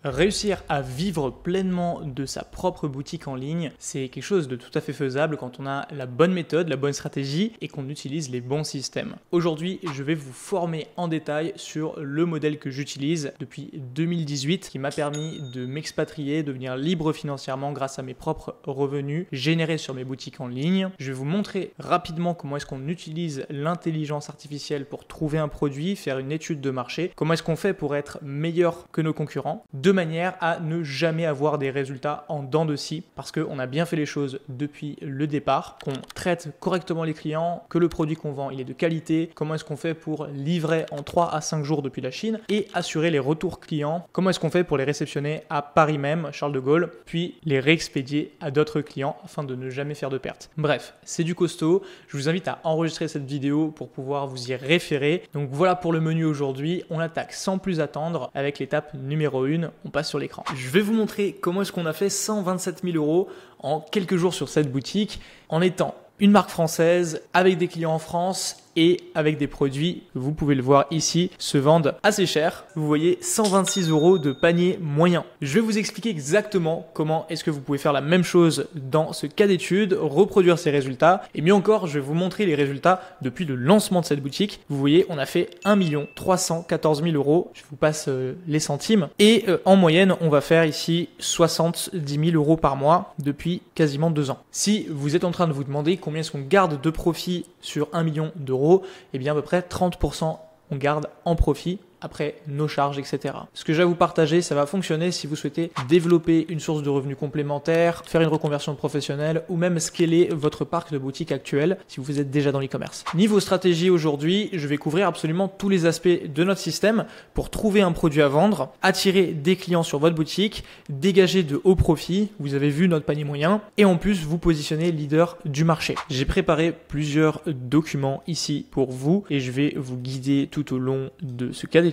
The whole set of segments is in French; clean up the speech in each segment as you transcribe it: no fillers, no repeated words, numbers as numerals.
Réussir à vivre pleinement de sa propre boutique en ligne, c'est quelque chose de tout à fait faisable quand on a la bonne méthode, la bonne stratégie et qu'on utilise les bons systèmes. Aujourd'hui, je vais vous former en détail sur le modèle que j'utilise depuis 2018 qui m'a permis de m'expatrier, de devenir libre financièrement grâce à mes propres revenus générés sur mes boutiques en ligne. Je vais vous montrer rapidement comment est-ce qu'on utilise l'intelligence artificielle pour trouver un produit, faire une étude de marché, comment est-ce qu'on fait pour être meilleur que nos concurrents, de manière à ne jamais avoir des résultats en dents de scie parce qu'on a bien fait les choses depuis le départ, qu'on traite correctement les clients, que le produit qu'on vend il est de qualité, comment est-ce qu'on fait pour livrer en 3 à 5 jours depuis la Chine et assurer les retours clients, comment est-ce qu'on fait pour les réceptionner à Paris même, Charles de Gaulle, puis les réexpédier à d'autres clients afin de ne jamais faire de pertes. Bref, c'est du costaud, je vous invite à enregistrer cette vidéo pour pouvoir vous y référer. Donc voilà pour le menu aujourd'hui, on attaque sans plus attendre avec l'étape numéro 1. On passe sur l'écran. Je vais vous montrer comment est-ce qu'on a fait 127 000 € en quelques jours sur cette boutique en étant une marque française avec des clients en France et avec des produits, vous pouvez le voir ici, se vendent assez cher. Vous voyez 126 € de panier moyen. Je vais vous expliquer exactement comment est-ce que vous pouvez faire la même chose dans ce cas d'étude, reproduire ces résultats et mieux encore, je vais vous montrer les résultats depuis le lancement de cette boutique. Vous voyez, on a fait 1 314 000 €. Je vous passe les centimes et en moyenne, on va faire ici 70 000 € par mois depuis quasiment 2 ans. Si vous êtes en train de vous demander combien est-ce qu'on garde de profit sur 1 million d'euros, et bien à peu près 30% on garde en profit après nos charges, etc. Ce que je vais vous partager, ça va fonctionner si vous souhaitez développer une source de revenus complémentaire, faire une reconversion professionnelle ou même scaler votre parc de boutiques actuel si vous êtes déjà dans l'e-commerce. Niveau stratégie aujourd'hui, je vais couvrir absolument tous les aspects de notre système pour trouver un produit à vendre, attirer des clients sur votre boutique, dégager de hauts profits, vous avez vu notre panier moyen, et en plus vous positionner leader du marché. J'ai préparé plusieurs documents ici pour vous et je vais vous guider tout au long de ce cas d'étude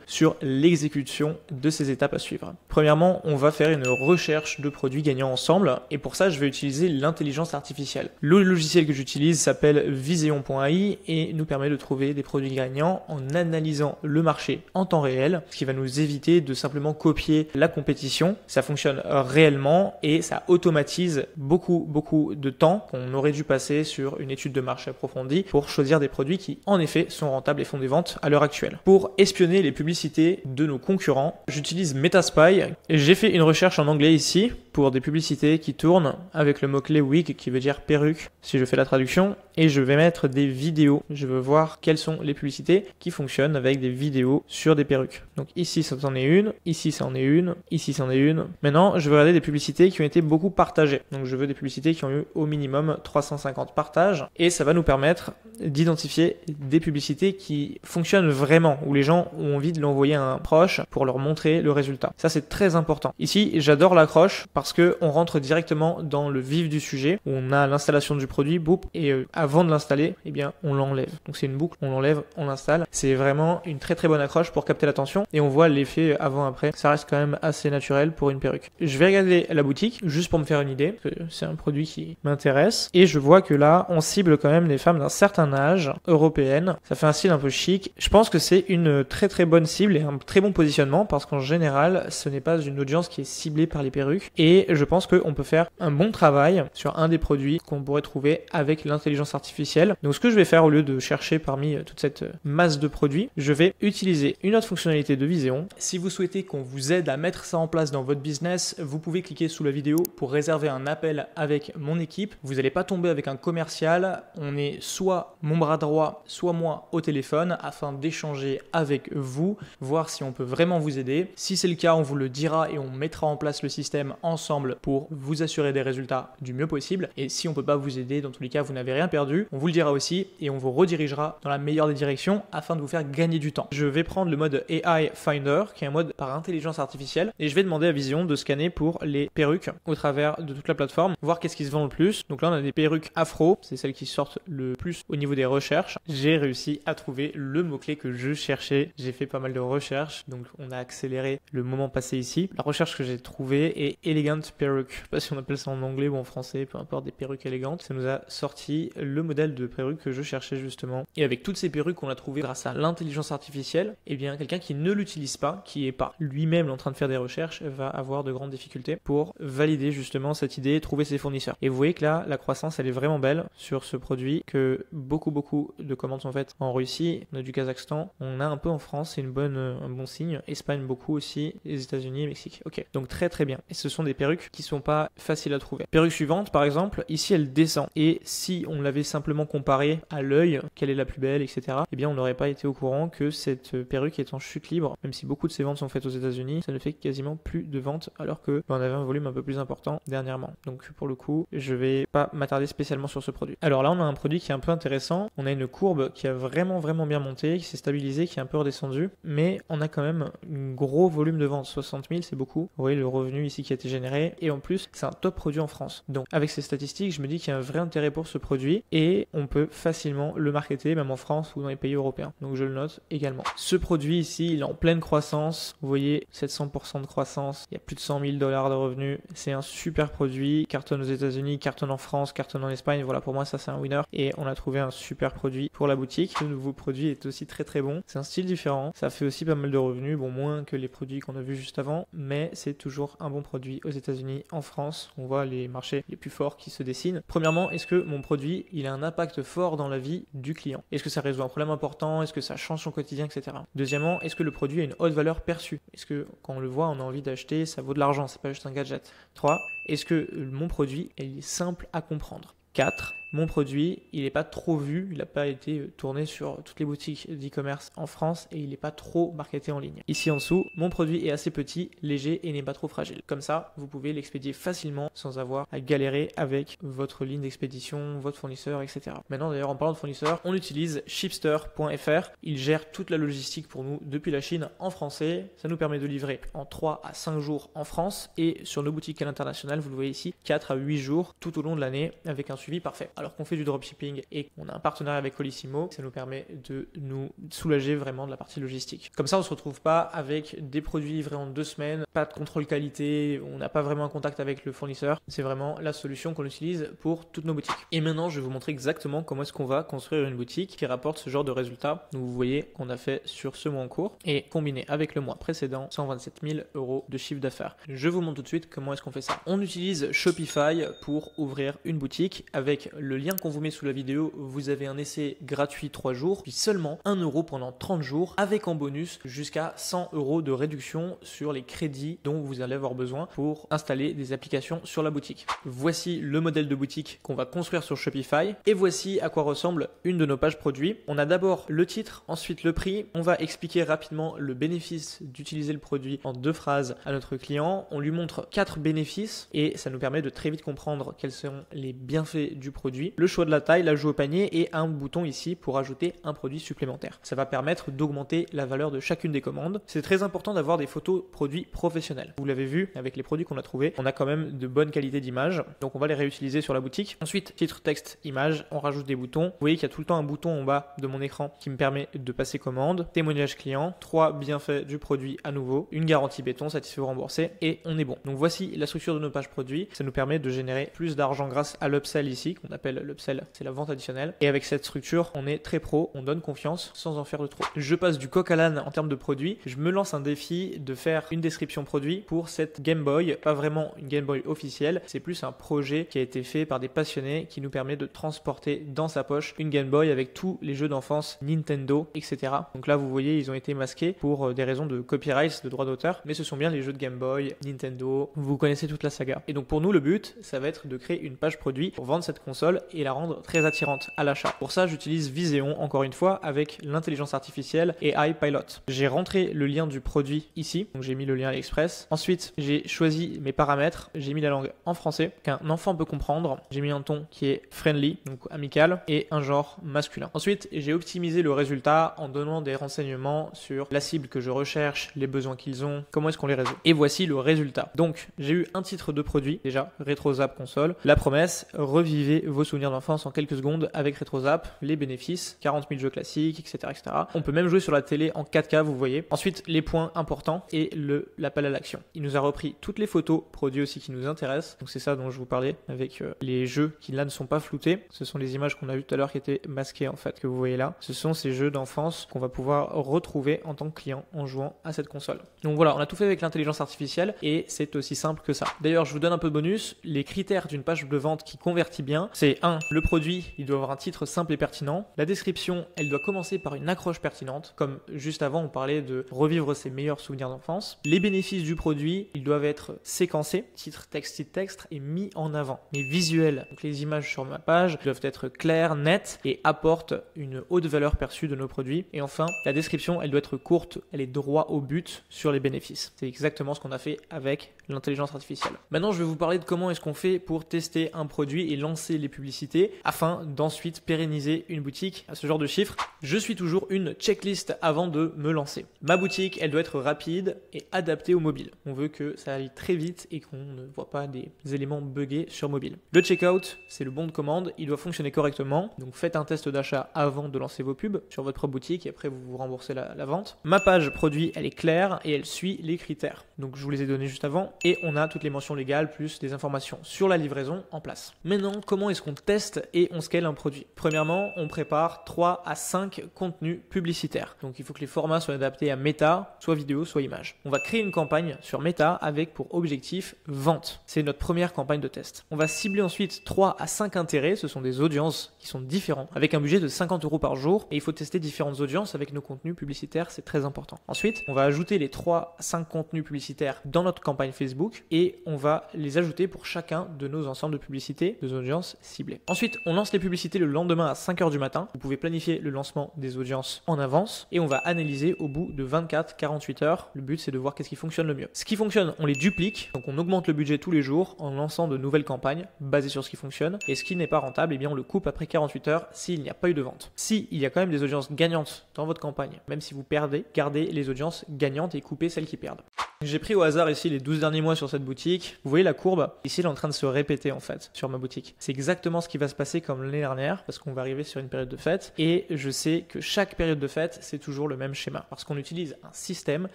sur l'exécution de ces étapes à suivre. Premièrement, on va faire une recherche de produits gagnants ensemble et pour ça, je vais utiliser l'intelligence artificielle. Le logiciel que j'utilise s'appelle Viséon.ai et nous permet de trouver des produits gagnants en analysant le marché en temps réel, ce qui va nous éviter de simplement copier la compétition. Ça fonctionne réellement et ça automatise beaucoup de temps qu'on aurait dû passer sur une étude de marché approfondie pour choisir des produits qui en effet sont rentables et font des ventes à l'heure actuelle. Pour espionner les publicités de nos concurrents, j'utilise Metaspy et j'ai fait une recherche en anglais ici pour des publicités qui tournent avec le mot-clé wig qui veut dire perruque si je fais la traduction et je vais mettre des vidéos. Je veux voir quelles sont les publicités qui fonctionnent avec des vidéos sur des perruques. Donc ici ça en est une, ici ça en est une, ici ça en est une. Maintenant je veux regarder des publicités qui ont été beaucoup partagées. Donc je veux des publicités qui ont eu au minimum 350 partages et ça va nous permettre d'identifier des publicités qui fonctionnent vraiment, où les gens ont envie de l'envoyer à un proche pour leur montrer le résultat. Ça c'est très important. Ici j'adore l'accroche parce que on rentre directement dans le vif du sujet où on a l'installation du produit, boum, et avant de l'installer, eh bien on l'enlève. Donc c'est une boucle, on l'enlève, on l'installe. C'est vraiment une très bonne accroche pour capter l'attention et on voit l'effet avant-après. Ça reste quand même assez naturel pour une perruque. Je vais regarder la boutique juste pour me faire une idée, parce que c'est un produit qui m'intéresse et je vois que là on cible quand même des femmes d'un certain âge, européennes. Ça fait un style un peu chic. Je pense que c'est une très bonne cible et un très bon positionnement parce qu'en général ce n'est pas une audience qui est ciblée par les perruques et je pense qu'on peut faire un bon travail sur un des produits qu'on pourrait trouver avec l'intelligence artificielle. Donc ce que je vais faire au lieu de chercher parmi toute cette masse de produits, je vais utiliser une autre fonctionnalité de Viséon. Si vous souhaitez qu'on vous aide à mettre ça en place dans votre business, vous pouvez cliquer sous la vidéo pour réserver un appel avec mon équipe. Vous n'allez pas tomber avec un commercial, on est soit mon bras droit, soit moi au téléphone afin d'échanger avec vous, voir si on peut vraiment vous aider. Si c'est le cas, on vous le dira et on mettra en place le système ensemble pour vous assurer des résultats du mieux possible. Et si on ne peut pas vous aider, dans tous les cas, vous n'avez rien perdu, on vous le dira aussi et on vous redirigera dans la meilleure des directions afin de vous faire gagner du temps. Je vais prendre le mode AI Finder, qui est un mode par intelligence artificielle, et je vais demander à Viséon de scanner pour les perruques au travers de toute la plateforme, voir qu'est-ce qui se vend le plus. Donc là, on a des perruques afro, c'est celles qui sortent le plus au niveau des recherches. J'ai réussi à trouver le mot-clé que je cherchais. J'ai fait pas mal de recherches, donc on a accéléré le moment passé ici. La recherche que j'ai trouvée est élégamment Elegant Perruque. Je sais pas si on appelle ça en anglais ou en français, peu importe, des perruques élégantes. Ça nous a sorti le modèle de perruque que je cherchais justement. Et avec toutes ces perruques qu'on a trouvées grâce à l'intelligence artificielle, eh bien quelqu'un qui ne l'utilise pas, qui est pas lui-même en train de faire des recherches, va avoir de grandes difficultés pour valider justement cette idée et trouver ses fournisseurs. Et vous voyez que là, la croissance, elle est vraiment belle sur ce produit, que beaucoup de commandes sont faites en Russie, on a du Kazakhstan, on a un peu en France, c'est un bon signe. Espagne beaucoup aussi, les États-Unis, Mexique. Ok, donc très bien. Et ce sont des perruques qui sont pas faciles à trouver. Perruque suivante, par exemple, ici elle descend. Et si on l'avait simplement comparée à l'œil, quelle est la plus belle, etc., eh bien on n'aurait pas été au courant que cette perruque est en chute libre, même si beaucoup de ces ventes sont faites aux États-Unis, ça ne fait quasiment plus de ventes, alors que on avait un volume un peu plus important dernièrement. Donc pour le coup, je vais pas m'attarder spécialement sur ce produit. Alors là, on a un produit qui est un peu intéressant. On a une courbe qui a vraiment bien monté, qui s'est stabilisée, qui est un peu redescendue, mais on a quand même un gros volume de vente. 60 000, c'est beaucoup. Vous voyez le revenu ici qui a été généré, et en plus, c'est un top produit en France. Donc avec ces statistiques, je me dis qu'il y a un vrai intérêt pour ce produit, et on peut facilement le marketer, même en France ou dans les pays européens. Donc je le note également. Ce produit ici, il est en pleine croissance. Vous voyez, 700% de croissance. Il y a plus de 100 000 $ de revenus. C'est un super produit. Cartonne aux États-Unis, cartonne en France, cartonne en Espagne. Voilà, pour moi, ça c'est un winner. Et on a trouvé un super produit pour la boutique. Ce nouveau produit est aussi très bon. C'est un style différent. Ça fait aussi pas mal de revenus. Bon, moins que les produits qu'on a vus juste avant, mais c'est toujours un bon produit aux États-Unis, en France. On voit les marchés les plus forts qui se dessinent. Premièrement, est-ce que mon produit, il a un impact fort dans la vie du client? Est-ce que ça résout un problème important? Est-ce que ça change son quotidien, etc. Deuxièmement, est-ce que le produit a une haute valeur perçue? Est-ce que quand on le voit, on a envie d'acheter, ça vaut de l'argent, c'est pas juste un gadget? 3. Est-ce que mon produit est simple à comprendre? 4. Mon produit, il n'est pas trop vu, il n'a pas été tourné sur toutes les boutiques d'e-commerce en France et il n'est pas trop marketé en ligne. Ici en dessous, mon produit est assez petit, léger et n'est pas trop fragile. Comme ça, vous pouvez l'expédier facilement sans avoir à galérer avec votre ligne d'expédition, votre fournisseur, etc. Maintenant d'ailleurs, en parlant de fournisseur, on utilise Shipster.fr. Il gère toute la logistique pour nous depuis la Chine en français. Ça nous permet de livrer en 3 à 5 jours en France et sur nos boutiques à l'international, vous le voyez ici, 4 à 8 jours tout au long de l'année avec un suivi parfait. Alors qu'on fait du dropshipping et qu'on a un partenariat avec Colissimo, ça nous permet de nous soulager vraiment de la partie logistique. Comme ça, on ne se retrouve pas avec des produits livrés en 2 semaines, pas de contrôle qualité, on n'a pas vraiment un contact avec le fournisseur. C'est vraiment la solution qu'on utilise pour toutes nos boutiques. Et maintenant, je vais vous montrer exactement comment est-ce qu'on va construire une boutique qui rapporte ce genre de résultats. Donc, vous voyez qu'on a fait sur ce mois en cours et combiné avec le mois précédent, 127 000 € de chiffre d'affaires. Je vous montre tout de suite comment est-ce qu'on fait ça. On utilise Shopify pour ouvrir une boutique. Avec le lien qu'on vous met sous la vidéo, vous avez un essai gratuit 3 jours, puis seulement 1 € pendant 30 jours, avec en bonus jusqu'à 100 € de réduction sur les crédits dont vous allez avoir besoin pour installer des applications sur la boutique. Voici le modèle de boutique qu'on va construire sur Shopify et voici à quoi ressemble une de nos pages produits. On a d'abord le titre, ensuite le prix. On va expliquer rapidement le bénéfice d'utiliser le produit en 2 phrases à notre client. On lui montre 4 bénéfices et ça nous permet de très vite comprendre quels sont les bienfaits du produit, le choix de la taille, l'ajout au panier et un bouton ici pour ajouter un produit supplémentaire. Ça va permettre d'augmenter la valeur de chacune des commandes. C'est très important d'avoir des photos produits professionnels. Vous l'avez vu avec les produits qu'on a trouvés, on a quand même de bonnes qualités d'image, donc on va les réutiliser sur la boutique. Ensuite, titre, texte, image, on rajoute des boutons. Vous voyez qu'il y a tout le temps un bouton en bas de mon écran qui me permet de passer commande, témoignage client, 3 bienfaits du produit à nouveau, une garantie béton, satisfait ou remboursé et on est bon. Donc voici la structure de nos pages produits. Ça nous permet de générer plus d'argent grâce à l'upsell ici, qu'on appelle l'upsell, c'est la vente additionnelle. Et avec cette structure, on est très pro, on donne confiance sans en faire de trop. Je passe du coq à l'âne en termes de produits. Je me lance un défi de faire une description produit pour cette Game Boy. Pas vraiment une Game Boy officielle, c'est plus un projet qui a été fait par des passionnés qui nous permet de transporter dans sa poche une Game Boy avec tous les jeux d'enfance Nintendo, etc. Donc là, vous voyez, ils ont été masqués pour des raisons de copyright, de droit d'auteur, mais ce sont bien les jeux de Game Boy, Nintendo, vous connaissez toute la saga. Et donc pour nous, le but, ça va être de créer une page produit pour vendre cette console et la rendre très attirante à l'achat. Pour ça, j'utilise Viséon, encore une fois, avec l'intelligence artificielle et iPilot. J'ai rentré le lien du produit ici, donc j'ai mis le lien AliExpress. Ensuite, j'ai choisi mes paramètres, j'ai mis la langue en français, qu'un enfant peut comprendre. J'ai mis un ton qui est friendly, donc amical, et un genre masculin. Ensuite, j'ai optimisé le résultat en donnant des renseignements sur la cible que je recherche, les besoins qu'ils ont, comment est-ce qu'on les résout. Et voici le résultat. Donc, j'ai eu un titre de produit, déjà, Rétro Zap Console. La promesse, revivez vos souvenirs d'enfance en quelques secondes avec RetroZap, les bénéfices, 40 000 jeux classiques, etc., etc. On peut même jouer sur la télé en 4K, vous voyez. Ensuite, les points importants et l'appel à l'action. Il nous a repris toutes les photos, produits aussi qui nous intéressent. Donc c'est ça dont je vous parlais avec les jeux qui là ne sont pas floutés. Ce sont les images qu'on a vues tout à l'heure qui étaient masquées en fait, que vous voyez là. Ce sont ces jeux d'enfance qu'on va pouvoir retrouver en tant que client en jouant à cette console. Donc voilà, on a tout fait avec l'intelligence artificielle et c'est aussi simple que ça. D'ailleurs, je vous donne un peu de bonus. Les critères d'une page de vente qui convertit bien, c'est 1. Le produit, il doit avoir un titre simple et pertinent. La description, elle doit commencer par une accroche pertinente. Comme juste avant, on parlait de revivre ses meilleurs souvenirs d'enfance. Les bénéfices du produit, ils doivent être séquencés, titre, texte, et mis en avant. Mais visuels, donc les images sur ma page doivent être claires, nettes et apportent une haute valeur perçue de nos produits. Et enfin, la description, elle doit être courte, elle est droit au but sur les bénéfices. C'est exactement ce qu'on a fait avec l'intelligence artificielle. Maintenant, je vais vous parler de comment est-ce qu'on fait pour tester un produit et lancer les publicités afin d'ensuite pérenniser une boutique à ce genre de chiffres. Je suis toujours une checklist avant de me lancer. Ma boutique, elle doit être rapide et adaptée au mobile. On veut que ça aille très vite et qu'on ne voit pas des éléments buggés sur mobile. Le checkout, c'est le bon de commande, il doit fonctionner correctement. Donc faites un test d'achat avant de lancer vos pubs sur votre propre boutique et après vous vous remboursez la vente. Ma page produit, elle est claire et elle suit les critères. Donc je vous les ai donnés juste avant et on a toutes les mentions légales plus des informations sur la livraison en place. Maintenant, comment est-ce qu'on teste et on scale un produit? Premièrement, on prépare 3 à 5 contenus publicitaires. Donc il faut que les formats soient adaptés à Meta, soit vidéo, soit image. On va créer une campagne sur Meta avec pour objectif vente. C'est notre première campagne de test. On va cibler ensuite 3 à 5 intérêts, ce sont des audiences qui sont différentes, avec un budget de 50 € par jour et il faut tester différentes audiences avec nos contenus publicitaires, c'est très important. Ensuite, on va ajouter les 3 à 5 contenus publicitaires dans notre campagne Facebook et on va les ajouter pour chacun de nos ensembles de publicités, de audiences ciblées. Ensuite, on lance les publicités le lendemain à 5 h du matin. Vous pouvez planifier le lancement des audiences en avance et on va analyser au bout de 24-48 heures. Le but, c'est de voir qu'est-ce qui fonctionne le mieux. Ce qui fonctionne, on les duplique, donc on augmente le budget tous les jours en lançant de nouvelles campagnes basées sur ce qui fonctionne et ce qui n'est pas rentable, eh bien on le coupe après 48 heures s'il n'y a pas eu de vente. Si il y a quand même des audiences gagnantes dans votre campagne, même si vous perdez, gardez les audiences gagnantes et coupez celles qui perdent. J'ai pris au hasard ici les 12 derniers mois sur cette boutique. Vous voyez la courbe? Ici, elle est en train de se répéter en fait sur ma boutique. C'est exactement ce qui va se passer comme l'année dernière parce qu'on va arriver sur une période de fête et je sais que chaque période de fête, c'est toujours le même schéma parce qu'on utilise un système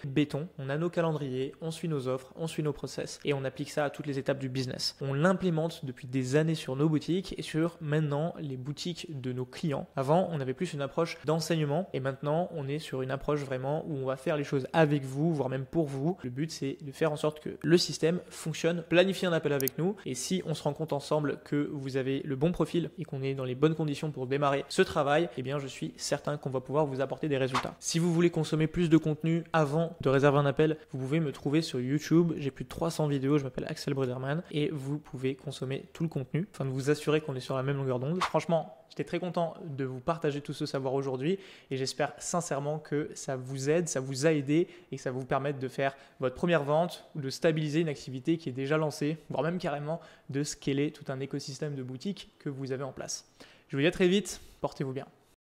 béton. On a nos calendriers, on suit nos offres, on suit nos process et on applique ça à toutes les étapes du business. On l'implémente depuis des années sur nos boutiques et sur maintenant les boutiques de nos clients. Avant, on avait plus une approche d'enseignement et maintenant, on est sur une approche vraiment où on va faire les choses avec vous, voire même pour vous. Le but, c'est de faire en sorte que le système fonctionne. Planifiez un appel avec nous et si on se rend compte ensemble que vous avez le bon profil et qu'on est dans les bonnes conditions pour démarrer ce travail, eh bien je suis certain qu'on va pouvoir vous apporter des résultats. Si vous voulez consommer plus de contenu avant de réserver un appel, vous pouvez me trouver sur YouTube. J'ai plus de 300 vidéos, je m'appelle Axel Bruderman et vous pouvez consommer tout le contenu, afin de vous assurer qu'on est sur la même longueur d'onde. Franchement, j'étais très content de vous partager tout ce savoir aujourd'hui et j'espère sincèrement que ça vous aide, ça vous a aidé et que ça va vous permettre de faire votre première vente ou de stabiliser une activité qui est déjà lancée, voire même carrément de scaler tout un écosystème de boutiques que vous avez en place. Je vous dis à très vite, portez-vous bien.